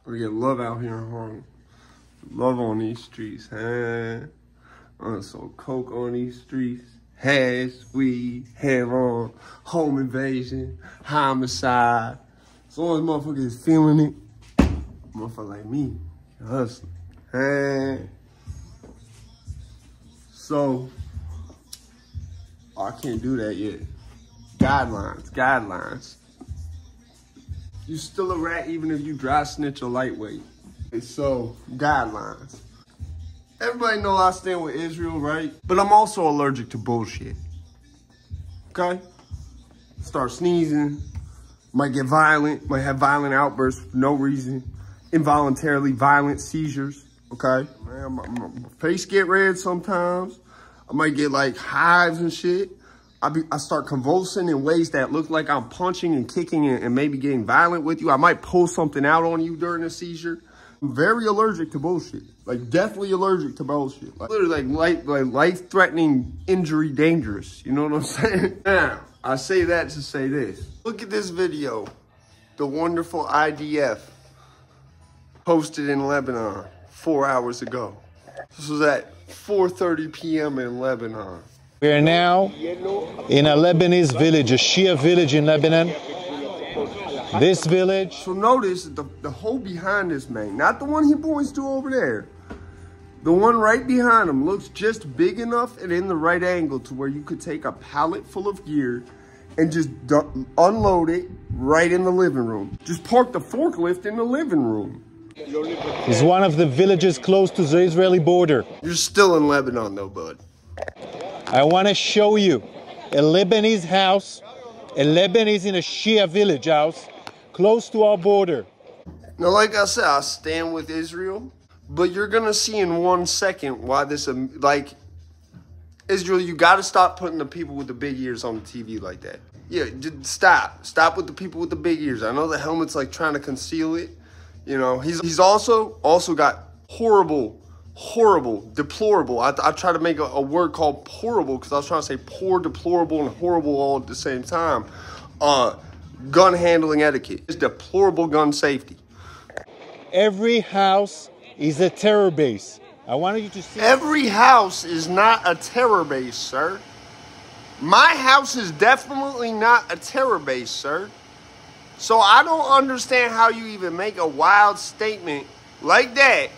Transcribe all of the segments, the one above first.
We get love out here in Harlem. Love on these streets, huh? So coke on these streets. Hash, weed, heroin, home invasion, homicide. As long as motherfuckers is feeling it, motherfucker like me, hustling. Hey. So, I can't do that yet. Guidelines. You still a rat even if you dry snitch or lightweight. So, guidelines. Everybody know I stand with Israel, right? But I'm also allergic to bullshit. Okay? Start sneezing, might get violent, might have violent outbursts for no reason, involuntarily violent seizures, okay? Man, my face get red sometimes. I might get like hives and shit. I start convulsing in ways that look like I'm punching and kicking and maybe getting violent with you. I might pull something out on you during a seizure. I'm very allergic to bullshit. Like, deathly allergic to bullshit. Like, literally, like life-threatening injury dangerous. You know what I'm saying? Now, I say that to say this. Look at this video. The wonderful IDF posted in Lebanon 4 hours ago. This was at 4:30 p.m. in Lebanon. We are now in a Lebanese village, a Shia village in Lebanon. This village. So notice the hole behind this man, not the one he points to over there. The one right behind him looks just big enough and in the right angle to where you could take a pallet full of gear and just unload it right in the living room. Just park the forklift in the living room. It's one of the villages close to the Israeli border. You're still in Lebanon though, bud. I want to show you a Lebanese house, a Lebanese in a Shia village house, close to our border. Now, like I said, I stand with Israel, but you're going to see in 1 second why this, like, Israel, you got to stop putting the people with the big ears on the TV like that. Yeah, just stop. Stop with the people with the big ears. I know the helmet's, like, trying to conceal it. You know, he's also got horrible, deplorable. I tried to make a word called horrible because I was trying to say poor, deplorable, and horrible all at the same time. Gun handling etiquette. It's deplorable gun safety. Every house is a terror base. I wanted you to see. Every house is not a terror base, sir. My house is definitely not a terror base, sir. So I don't understand how you even make a wild statement like that,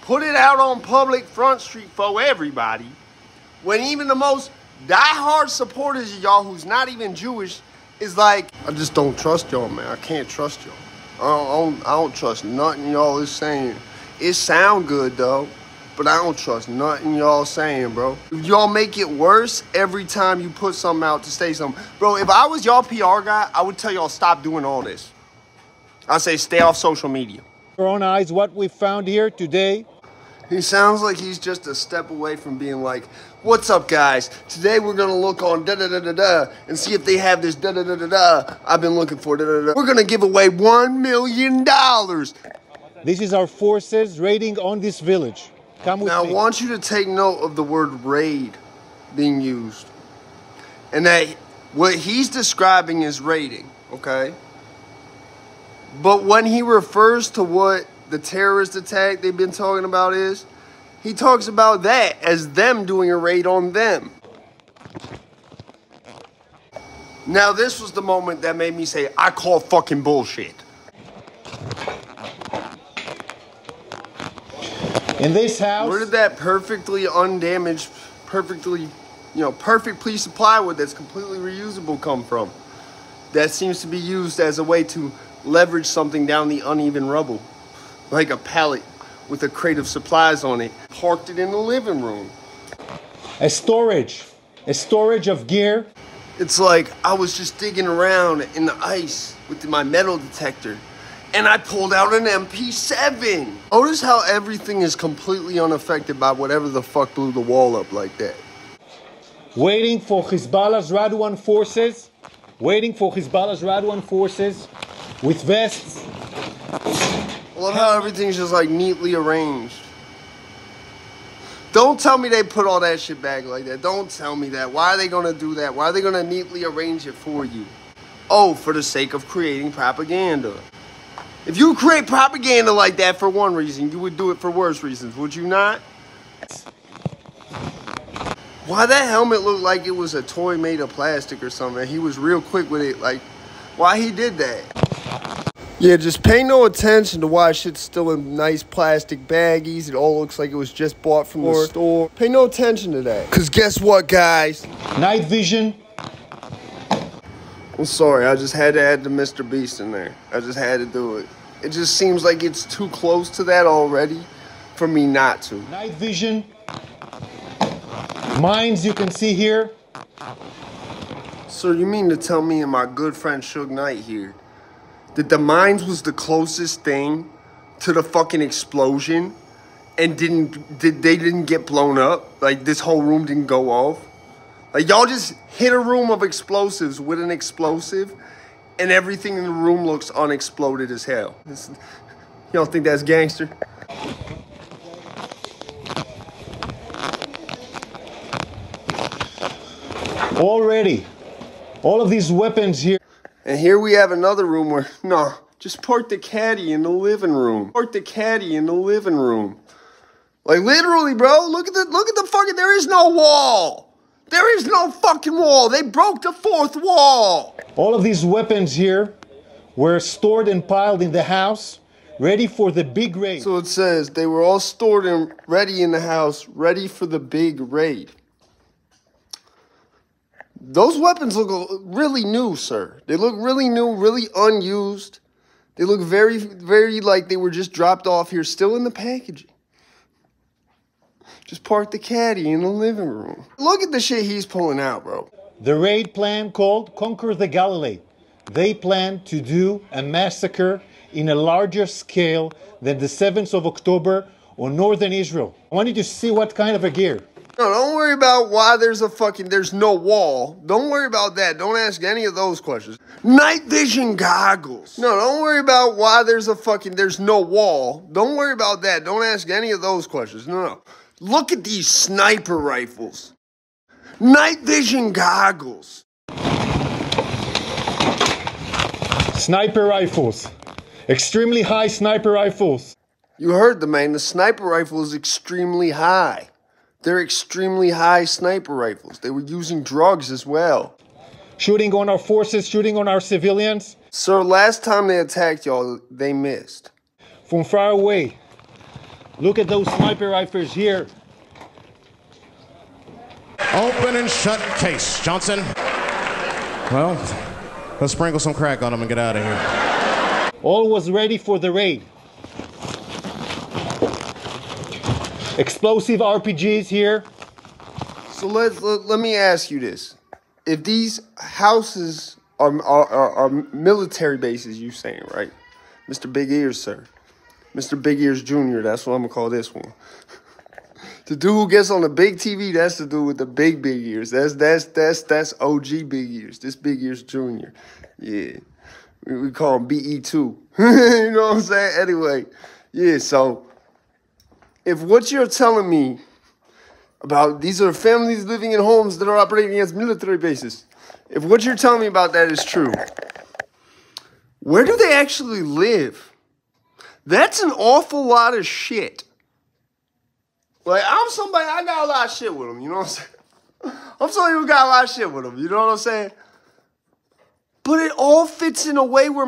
put it out on public front street for everybody, when even the most diehard supporters of y'all who's not even Jewish is like, I just don't trust y'all, man. I can't trust y'all. I don't trust nothing y'all is saying. It sound good, though, but I don't trust nothing y'all saying, bro. Y'all make it worse every time you put something out to say something. Bro, if I was y'all PR guy, I would tell y'all stop doing all this. I'd say stay off social media. Your own eyes, what we found here today. He sounds like he's just a step away from being like, what's up, guys? Today we're going to look on da-da-da-da-da and see if they have this da-da-da-da-da I've been looking for da-da-da. We're going to give away $1 million. This is our forces raiding on this village. Come with me. Now, I want you to take note of the word raid being used. And that what he's describing is raiding, okay? But when he refers to what the terrorist attack they've been talking about is, he talks about that as them doing a raid on them. Now, this was the moment that made me say, I call fucking bullshit. In this house. Where did that perfectly undamaged, perfectly piece of plywood that's completely reusable come from? That seems to be used as a way to leverage something down the uneven rubble. Like a pallet with a crate of supplies on it. Parked it in the living room. A storage of gear. It's like I was just digging around in the ice with my metal detector and I pulled out an MP7. Notice how everything is completely unaffected by whatever the fuck blew the wall up like that. Waiting for Hezbollah's Radwan forces. With vests. I love how everything's just like neatly arranged. Don't tell me they put all that shit back like that. Don't tell me that. Why are they gonna do that? Why are they gonna neatly arrange it for you? Oh, for the sake of creating propaganda. If you create propaganda like that for one reason, you would do it for worse reasons, would you not? Why that helmet looked like it was a toy made of plastic or something? He was real quick with it. Like, why he did that? Yeah, just pay no attention to why shit's still in nice plastic baggies. It all looks like it was just bought from the store. Pay no attention to that. Because guess what, guys? Night vision. I'm sorry, I just had to add the Mr. Beast in there. I just had to do it. It just seems like it's too close to that already for me not to. Night vision. Mines you can see here. So you mean to tell me and my good friend Suge Knight here that the mines was the closest thing to the fucking explosion and they didn't get blown up? Like this whole room didn't go off? Like y'all just hit a room of explosives with an explosive and everything in the room looks unexploded as hell. You don't think that's gangster? Already, all of these weapons here. And here we have another room where, no, just park the caddy in the living room. Park the caddy in the living room. Like literally, bro, look at the fucking, there is no wall. There is no fucking wall. They broke the fourth wall. All of these weapons here were stored and piled in the house, ready for the big raid. So it says they were all stored and ready in the house, ready for the big raid. Those weapons look really new, sir. They look really new, really unused. They look very, very like they were just dropped off here, still in the packaging. Just park the caddy in the living room. Look at the shit he's pulling out, bro. The raid plan called Conquer the Galilee. They plan to do a massacre in a larger scale than the 7th of October on northern Israel. I want you to see what kind of a gear. No, don't worry about why there's no wall. Don't worry about that. Don't ask any of those questions. Night vision goggles. No, don't worry about why there's no wall. Don't worry about that. Don't ask any of those questions. No. Look at these sniper rifles. Night vision goggles. Sniper rifles. Extremely high sniper rifles. You heard the man. The sniper rifle is extremely high. They're extremely high sniper rifles. They were using drugs as well. Shooting on our forces, shooting on our civilians. Sir, last time they attacked y'all, they missed. From far away. Look at those sniper rifles here. Open and shut case, Johnson. Well, let's sprinkle some crack on them and get out of here. All was ready for the raid. Explosive RPGs here. So let me ask you this. If these houses are military bases, you saying, right? Mr. Big Ears, sir. Mr. Big Ears Jr., that's what I'm going to call this one. The dude who gets on the big TV, that's the dude with the big ears. That's OG Big Ears. This Big Ears Jr. Yeah. We call him BE2. You know what I'm saying? Anyway, yeah, so if what you're telling me about these are families living in homes that are operating against military bases, if what you're telling me about that is true, where do they actually live? That's an awful lot of shit. Like, I'm somebody, I got a lot of shit with them, you know what I'm saying? I'm somebody who got a lot of shit with them, you know what I'm saying? But it all fits in a way where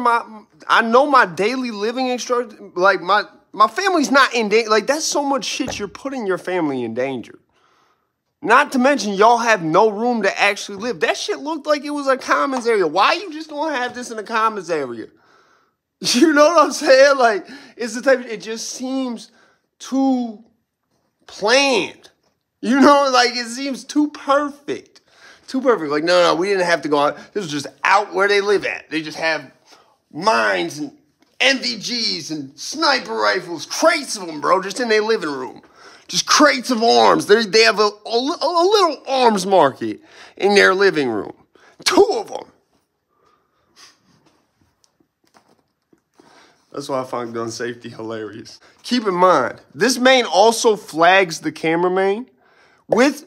I know my daily living instruction, like my family's not in danger. Like, that's so much shit you're putting your family in danger. Not to mention, y'all have no room to actually live. That shit looked like it was a commons area. Why you just don't have this in a commons area? You know what I'm saying? Like, it's the type of, it just seems too planned. You know, like, it seems too perfect. Too perfect. Like, no, we didn't have to go out. This was just out where they live at. They just have mines and MVGs and sniper rifles, crates of them, bro, just in their living room. Just crates of arms. They have a little arms market in their living room. 2 of them. That's why I find gun safety hilarious. Keep in mind, this man also flags the cameraman with,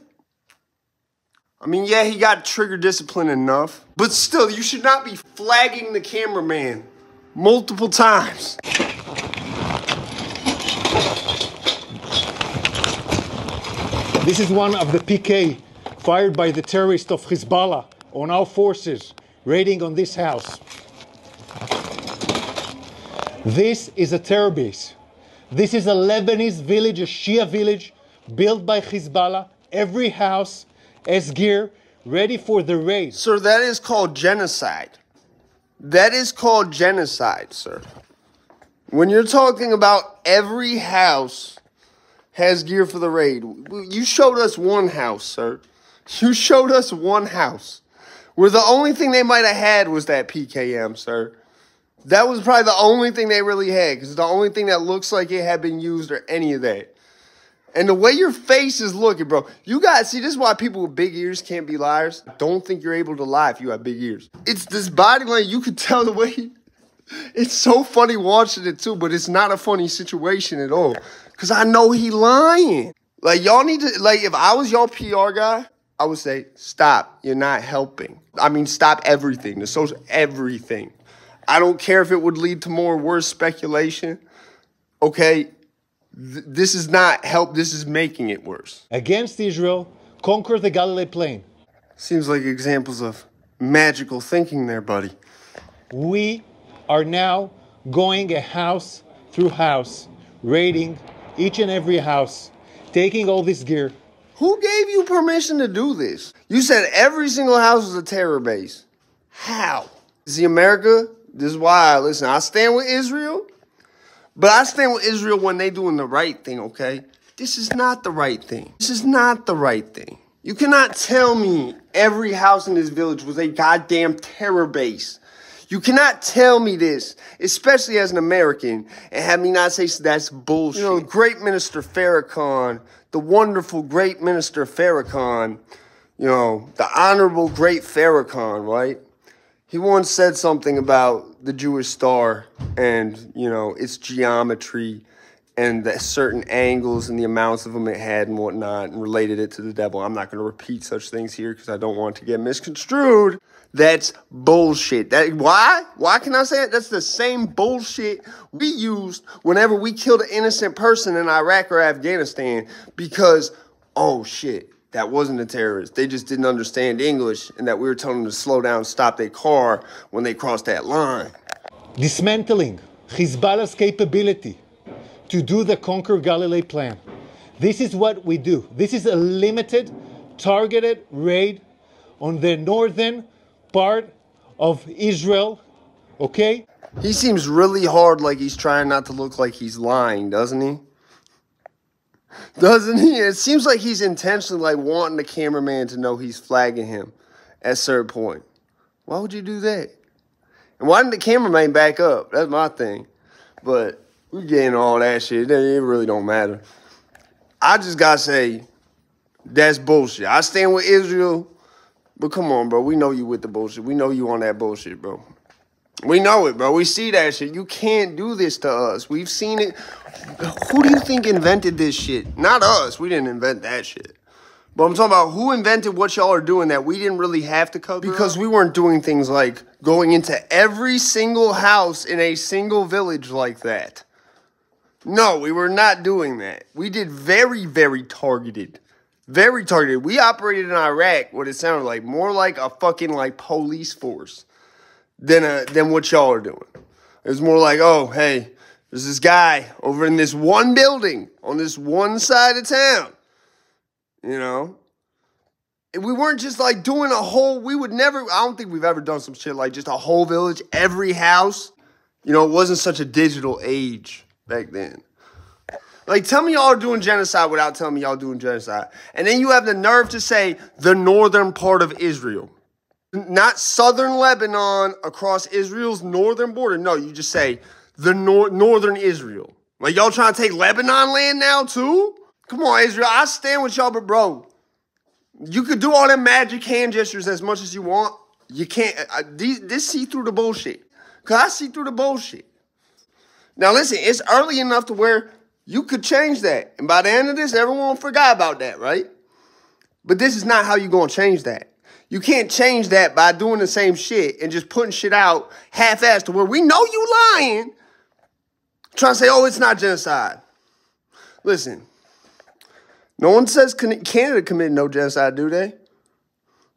I mean, yeah, he got trigger discipline enough, but still, you should not be flagging the cameraman multiple times. This is one of the PK fired by the terrorists of Hezbollah on our forces raiding on this house. This is a terror base. This is a Lebanese village, a Shia village, built by Hezbollah. Every house has gear ready for the raid. Sir, that is called genocide. That is called genocide, sir. When you're talking about every house has gear for the raid, you showed us one house, sir. You showed us one house where the only thing they might have had was that PKM, sir. That was probably the only thing they really had, because it's the only thing that looks like it had been used or any of that. And the way your face is looking, bro, you guys see, this is why people with big ears can't be liars. Don't think you're able to lie if you have big ears. It's this body language, you could tell the way. It's so funny watching it too, but it's not a funny situation at all. Because I know he lying. Like, y'all need to, like, if I was y'all PR guy, I would say, stop, you're not helping. I mean, stop everything, the social, everything. I don't care if it would lead to more worse speculation. Okay, this is not help, this is making it worse. Against Israel, conquer the Galilee plain. Seems like examples of magical thinking there, buddy. We are now going a house through house, raiding each and every house, taking all this gear. Who gave you permission to do this? You said every single house was a terror base. How? See, America, this is why, listen, I stand with Israel, but I stand with Israel when they doing the right thing, okay? This is not the right thing. This is not the right thing. You cannot tell me every house in this village was a goddamn terror base. You cannot tell me this, especially as an American, and have me not say that's bullshit. You know, great Minister Farrakhan, the wonderful great Minister Farrakhan, you know, the honorable great Farrakhan, right? He once said something about the Jewish star and, you know, its geometry and the certain angles and the amounts of them it had and whatnot, and related it to the devil. I'm not going to repeat such things here because I don't want to get misconstrued. That's bullshit. Why? Why can I say it? That's the same bullshit we used whenever we killed an innocent person in Iraq or Afghanistan because, oh shit, that wasn't a terrorist. They just didn't understand English and that we were telling them to slow down, stop their car when they crossed that line. Dismantling Hezbollah's capability to do the Conquer Galilee plan. This is what we do. This is a limited, targeted raid on the northern part of Israel, okay? He seems really hard like he's trying not to look like he's lying, doesn't he? Doesn't he? It seems like he's intentionally like wanting the cameraman to know he's flagging him at a certain point. Why would you do that? And why didn't the cameraman back up? That's my thing. But we getting all that shit. It really don't matter. I just gotta say, that's bullshit. I stand with Israel. But come on, bro. We know you with the bullshit. We know you on that bullshit, bro. We know it, bro. We see that shit. You can't do this to us. We've seen it. Who do you think invented this shit? Not us. We didn't invent that shit. But I'm talking about who invented what y'all are doing that we didn't really have to cover. Because we weren't doing things like going into every single house in a single village like that. No, we were not doing that. We did very, very targeted. Very targeted. We operated in Iraq what it sounded like, more like a fucking like police force than what y'all are doing. It was more like, oh, hey, there's this guy over in this one building on this one side of town. You know? And we weren't just like doing a whole, we would never, I don't think we've ever done some shit like just a whole village, every house. You know, it wasn't such a digital age back then. Like, tell me y'all are doing genocide without telling me y'all doing genocide. And then you have the nerve to say the northern part of Israel. Not southern Lebanon across Israel's northern border. No, you just say the northern Israel. Like, y'all trying to take Lebanon land now, too? Come on, Israel. I stand with y'all, but, bro, you could do all them magic hand gestures as much as you want. You can't. This see through the bullshit. Because I see through the bullshit. Now, listen, it's early enough to where you could change that. And by the end of this, everyone forgot about that, right? But this is not how you're going to change that. You can't change that by doing the same shit and just putting shit out half-assed to where we know you lying. Trying to say, oh, it's not genocide. Listen, no one says Canada committed no genocide, do they?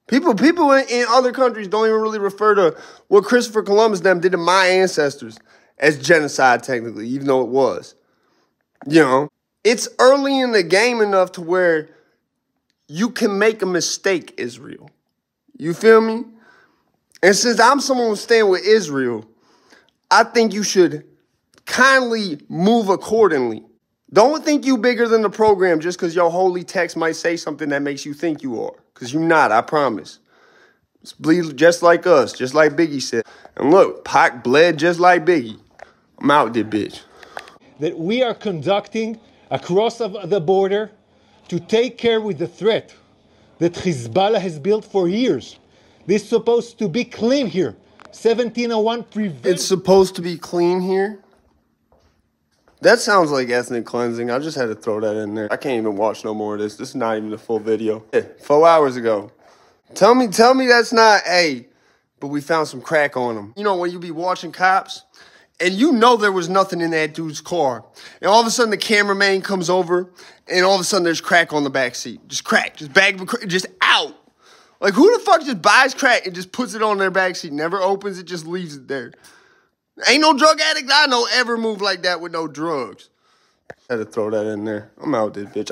People in other countries don't even really refer to what Christopher Columbus them did to my ancestors as genocide, technically, even though it was. You know, it's early in the game enough to where you can make a mistake, Israel. You feel me? And since I'm someone who's staying with Israel, I think you should kindly move accordingly. Don't think you bigger than the program just because your holy text might say something that makes you think you are. Because you're not, I promise. Bleed just like us, just like Biggie said. And look, Pac bled just like Biggie. I'm out there, bitch. That we are conducting across of the border to take care with the threat that Hezbollah has built for years. This is supposed to be clean here. 1701 prevents... It's supposed to be clean here? That sounds like ethnic cleansing. I just had to throw that in there. I can't even watch no more of this. This is not even the full video. 4 hours ago. Tell me that's not, hey, but we found some crack on him. You know, when you be watching cops, and you know there was nothing in that dude's car, and all of a sudden the cameraman comes over, and all of a sudden there's crack on the back seat. Just crack, just bag of crack, just out. Like, who the fuck just buys crack and just puts it on their back seat, never opens it, just leaves it there? Ain't no drug addict I know ever move like that with no drugs. Had to throw that in there. I'm out this bitch.